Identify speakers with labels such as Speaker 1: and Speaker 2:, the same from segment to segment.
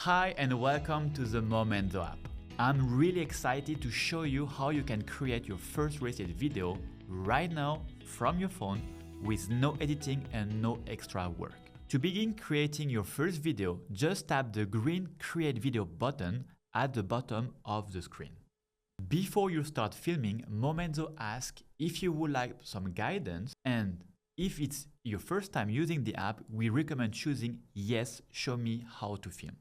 Speaker 1: Hi and welcome to the Momenzo app. I'm really excited to show you how you can create your first real estate video right now from your phone with no editing and no extra work. To begin creating your first video, just tap the green Create Video button at the bottom of the screen. Before you start filming, Momenzo asks if you would like some guidance, and if it's your first time using the app, we recommend choosing Yes, show me how to film.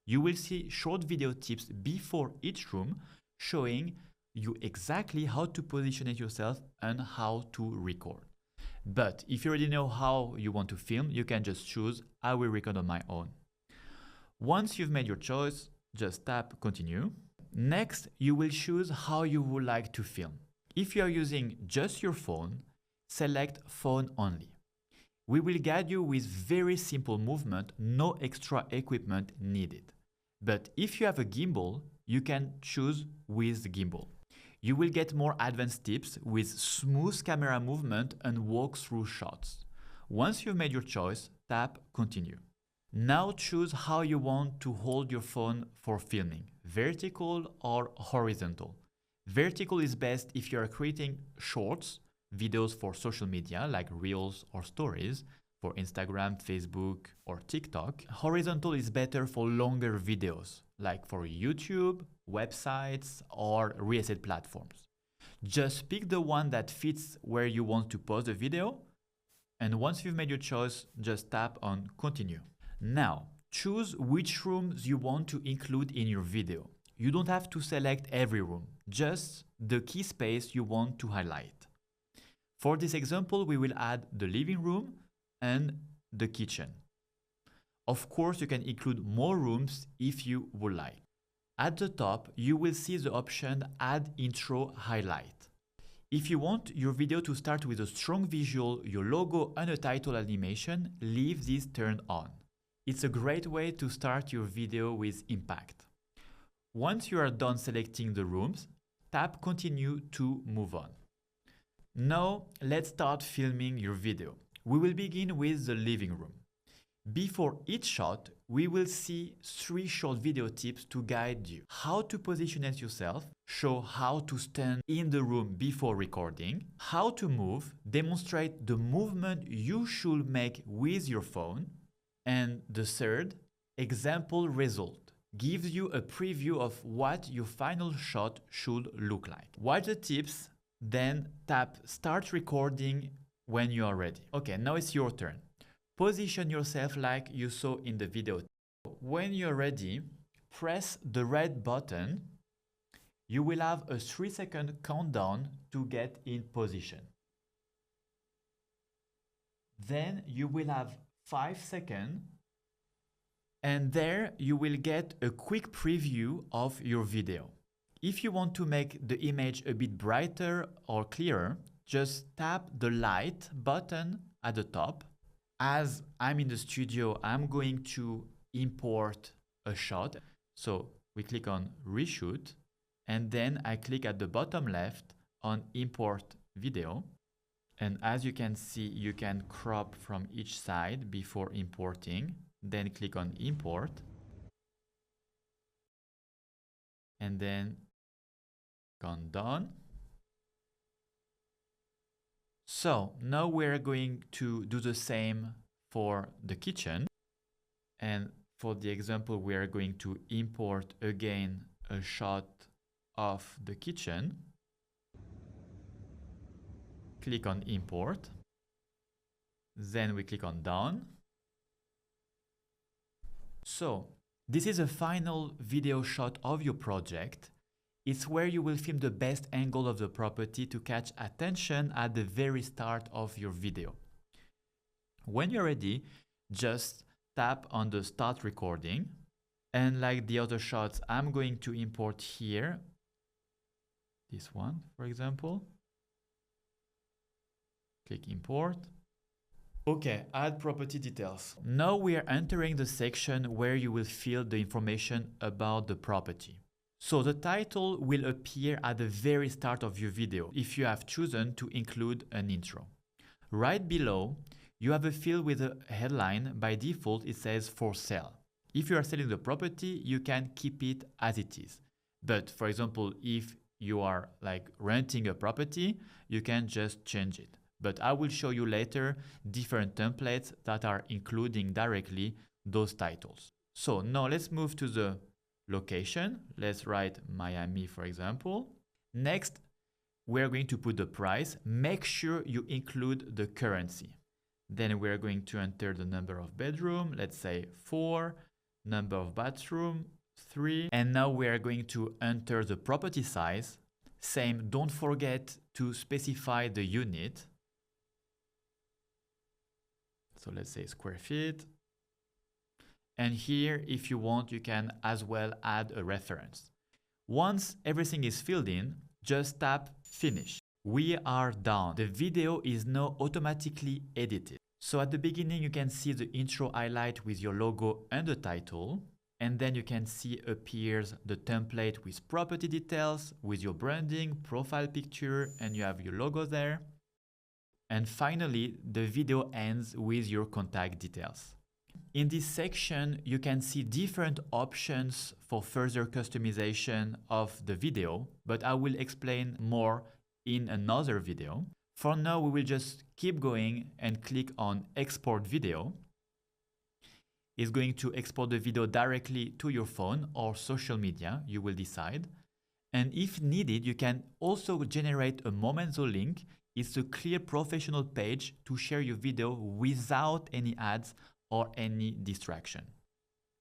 Speaker 1: You will see short video tips before each room showing you exactly how to position it yourself and how to record. But if you already know how you want to film, you can just choose I will record on my own. Once you've made your choice, just tap continue. Next, you will choose how you would like to film. If you are using just your phone, select phone only. We will guide you with very simple movement, no extra equipment needed. But if you have a gimbal, you can choose with the gimbal. You will get more advanced tips with smooth camera movement and walk-through shots. Once you've made your choice, tap continue. Now choose how you want to hold your phone for filming, vertical or horizontal. Vertical is best if you are creating shorts, videos for social media like Reels or Stories, for Instagram, Facebook, or TikTok. Horizontal is better for longer videos, like for YouTube, websites, or real estate platforms. Just pick the one that fits where you want to post the video, and once you've made your choice, just tap on continue. Now, choose which rooms you want to include in your video. You don't have to select every room, just the key space you want to highlight. For this example, we will add the living room and the kitchen. Of course, you can include more rooms if you would like. At the top, you will see the option Add Intro Highlight. If you want your video to start with a strong visual, your logo and a title animation, leave this turned on. It's a great way to start your video with impact. Once you are done selecting the rooms, tap Continue to move on. Now, let's start filming your video. We will begin with the living room. Before each shot, we will see 3 short video tips to guide you. How to position it yourself, show how to stand in the room before recording, how to move, demonstrate the movement you should make with your phone, and the third, example result, gives you a preview of what your final shot should look like. Watch the tips, then tap Start Recording when you are ready. Okay, now it's your turn. Position yourself like you saw in the video. When you're ready, press the red button. You will have a 3-second countdown to get in position. Then you will have 5 seconds, and there you will get a quick preview of your video. If you want to make the image a bit brighter or clearer, just tap the light button at the top. As I'm in the studio, I'm going to import a shot. So we click on reshoot, and then I click at the bottom left on import video. And as you can see, you can crop from each side before importing. Then click on import. And then click on done. So now we're going to do the same for the kitchen. And for the example, we are going to import again a shot of the kitchen. Click on import. Then we click on done. So this is a final video shot of your project. It's where you will film the best angle of the property to catch attention at the very start of your video. When you're ready, just tap on the Start Recording. And like the other shots, I'm going to import here. This one, for example. Click Import. Okay, add property details. Now we are entering the section where you will fill the information about the property. So the title will appear at the very start of your video if you have chosen to include an intro. Right below, you have a field with a headline. By default, it says for sale. If you are selling the property, you can keep it as it is. But for example, if you are like renting a property, you can just change it. But I will show you later different templates that are including directly those titles. So now let's move to the location. Let's write Miami, for example. Next, we're going to put the price. Make sure you include the currency. Then we're going to enter the number of bedroom, let's say 4, number of bathroom, 3. And now we are going to enter the property size. Same, don't forget to specify the unit. So let's say square feet. And here, if you want, you can as well add a reference. Once everything is filled in, just tap finish. We are done. The video is now automatically edited. So at the beginning, you can see the intro highlight with your logo and the title. And then you can see appears the template with property details, with your branding, profile picture, and you have your logo there. And finally, the video ends with your contact details. In this section, you can see different options for further customization of the video, but I will explain more in another video. For now, we will just keep going and click on Export Video. It's going to export the video directly to your phone or social media, you will decide. And if needed, you can also generate a Momenzo link. It's a clear professional page to share your video without any ads or any distraction.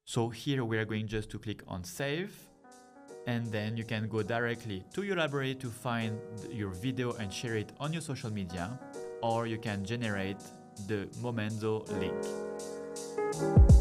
Speaker 1: So here we are going just to click on save, and then you can go directly to your library to find your video and share it on your social media, or you can generate the Momenzo link.